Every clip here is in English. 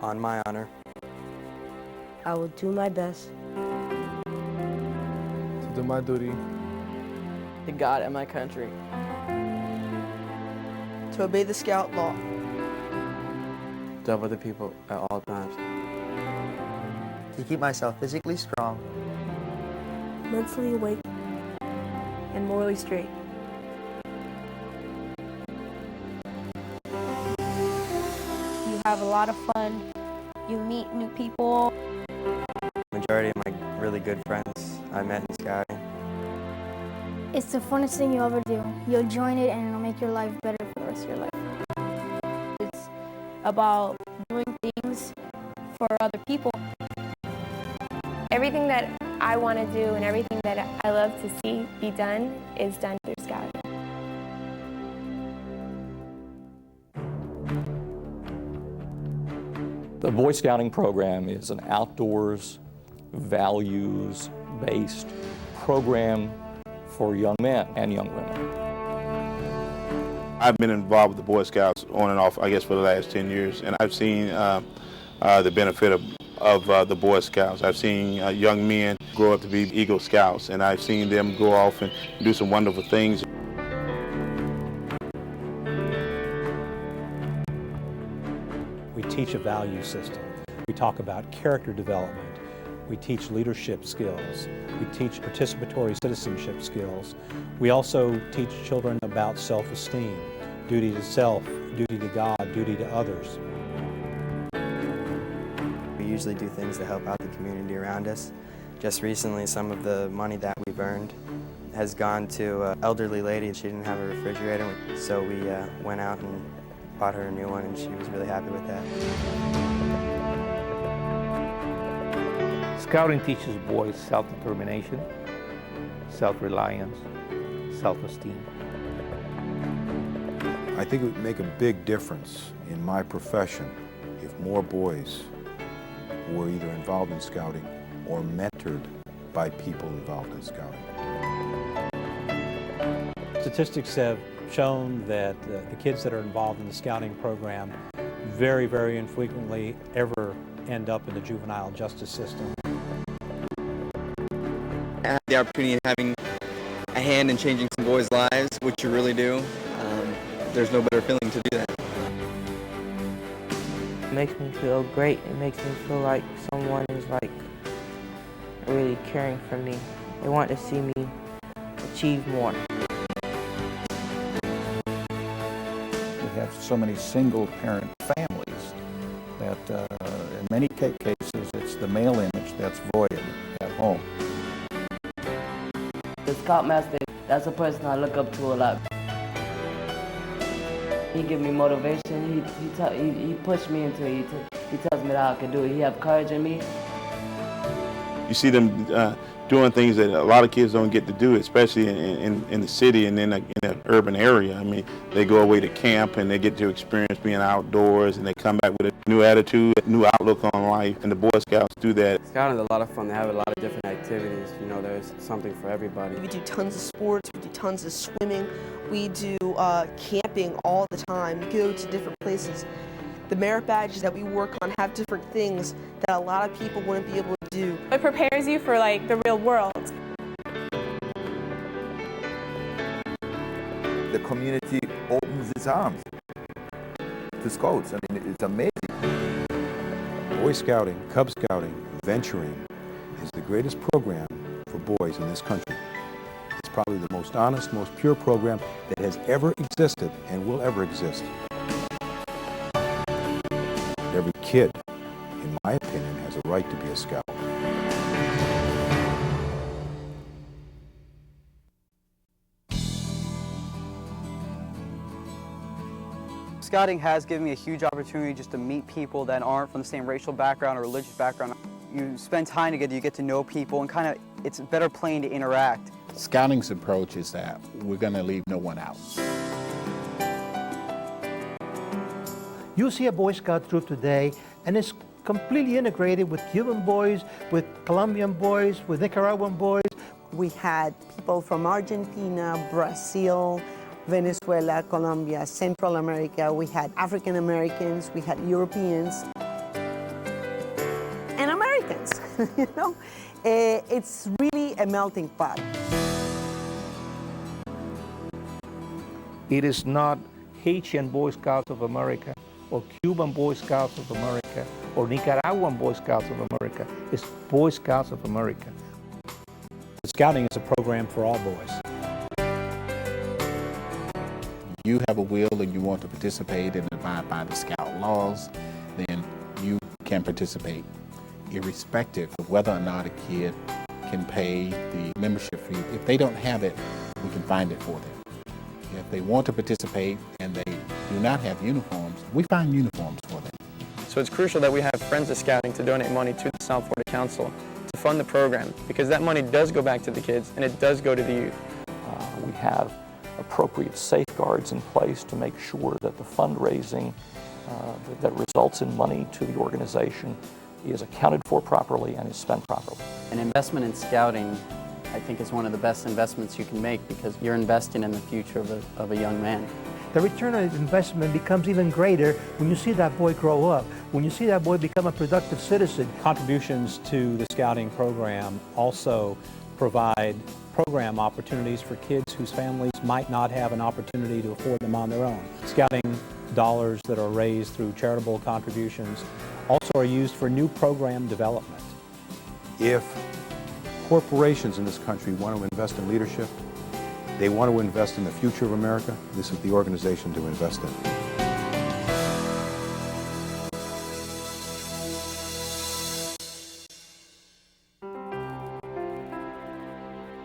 On my honor. I will do my best to do my duty to God and my country. To obey the Scout law. To love other people at all times. To keep myself physically strong, mentally awake, and morally straight. You have a lot of fun. You meet new people. Majority of my really good friends I met in Scouting. It's the funnest thing you'll ever do. You'll join it and it'll make your life better for the rest of your life. It's about doing things for other people. Everything that I want to do and everything that I love to see be done is done through Scouting. The Boy Scouting program is an outdoors, values-based program for young men and young women. I've been involved with the Boy Scouts on and off, I guess, for the last 10 years, and I've seen the benefit of the Boy Scouts. I've seen young men grow up to be Eagle Scouts, and I've seen them go off and do some wonderful things. We teach a value system. We talk about character development. We teach leadership skills. We teach participatory citizenship skills. We also teach children about self-esteem, duty to self, duty to God, duty to others. We usually do things to help out the community around us. Just recently, some of the money that we've earned has gone to an elderly lady. She didn't have a refrigerator, so we went out and bought her a new one, and she was really happy with that. Scouting teaches boys self-determination, self-reliance, self-esteem. I think it would make a big difference in my profession if more boys were either involved in Scouting or mentored by people involved in Scouting. Statistics have shown that the kids that are involved in the Scouting program very, very infrequently ever end up in the juvenile justice system. I had the opportunity of having a hand in changing some boys' lives, which you really do. There's no better feeling to do that. It makes me feel great. It makes me feel like someone is really caring for me. They want to see me achieve more. We have so many single-parent families that in many cases it's the male image that's void at home. The Scoutmaster, that's a person I look up to a lot. He gives me motivation. He pushed me into it. He tells me that I can do it. He has courage in me. You see them doing things that a lot of kids don't get to do, especially in the city and in an urban area. I mean, they go away to camp and they get to experience being outdoors, and they come back with a new attitude, a new outlook on life, and the Boy Scouts do that. Scouting is a lot of fun. They have a lot of different activities. You know, there's something for everybody. We do tons of sports, we do tons of swimming, we do camping all the time, we go to different places. The merit badges that we work on have different things that a lot of people wouldn't be able to do. It prepares you for the real world. The community opens its arms to Scouts. I mean, it's amazing. Boy Scouting, Cub Scouting, venturing is the greatest program for boys in this country. It's probably the most honest, most pure program that has ever existed and will ever exist. Every kid, in my opinion, has a right to be a Scout. Scouting has given me a huge opportunity just to meet people that aren't from the same racial background or religious background. You spend time together, you get to know people, and it's a better plane to interact. Scouting's approach is that we're going to leave no one out. You see a Boy Scout troop today, and it's completely integrated with Cuban boys, with Colombian boys, with Nicaraguan boys. We had people from Argentina, Brazil, Venezuela, Colombia, Central America. We had African Americans, we had Europeans. you know? It's really a melting pot. It is not Haitian Boy Scouts of America or Cuban Boy Scouts of America or Nicaraguan Boy Scouts of America. It's Boy Scouts of America. Scouting is a program for all boys. You have a will and you want to participate and abide by the Scout laws, then you can participate, irrespective of whether or not a kid can pay the membership fee. If they don't have it, we can find it for them. If they want to participate and they do not have uniforms, we find uniforms for them. So it's crucial that we have Friends of Scouting to donate money to the South Florida Council to fund the program, because that money does go back to the kids and it does go to the youth. We have appropriate safeguards in place to make sure that the fundraising that results in money to the organization is accounted for properly and is spent properly. An investment in scouting, I think, is one of the best investments you can make, because you're investing in the future of a young man. The return on investment becomes even greater when you see that boy grow up, when you see that boy become a productive citizen. Contributions to the Scouting program also provide program opportunities for kids whose families might not have an opportunity to afford them on their own. Scouting dollars that are raised through charitable contributions also are used for new program development. If corporations in this country want to invest in leadership, they want to invest in the future of America, this is the organization to invest in.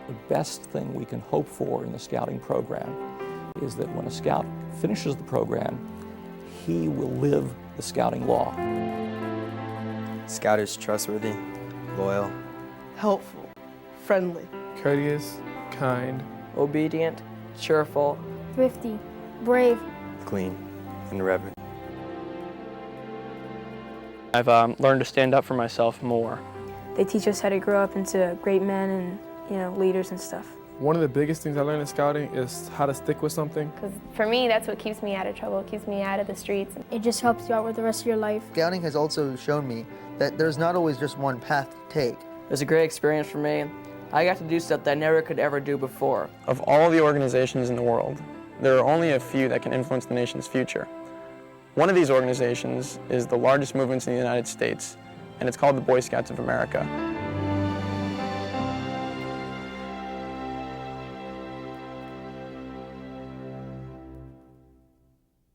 The best thing we can hope for in the Scouting program is that when a Scout finishes the program, he will live the Scouting law. Scout is trustworthy, loyal, helpful, friendly, courteous, kind, obedient, cheerful, thrifty, brave, clean, and reverent. I've learned to stand up for myself more. They teach us how to grow up into great men and, leaders and stuff. One of the biggest things I learned in scouting is how to stick with something. Because for me, that's what keeps me out of trouble. It keeps me out of the streets. It just helps you out with the rest of your life. Scouting has also shown me that there's not always just one path to take. It was a great experience for me. I got to do stuff that I never could ever do before. Of all the organizations in the world, there are only a few that can influence the nation's future. One of these organizations is the largest movement in the United States, and it's called the Boy Scouts of America.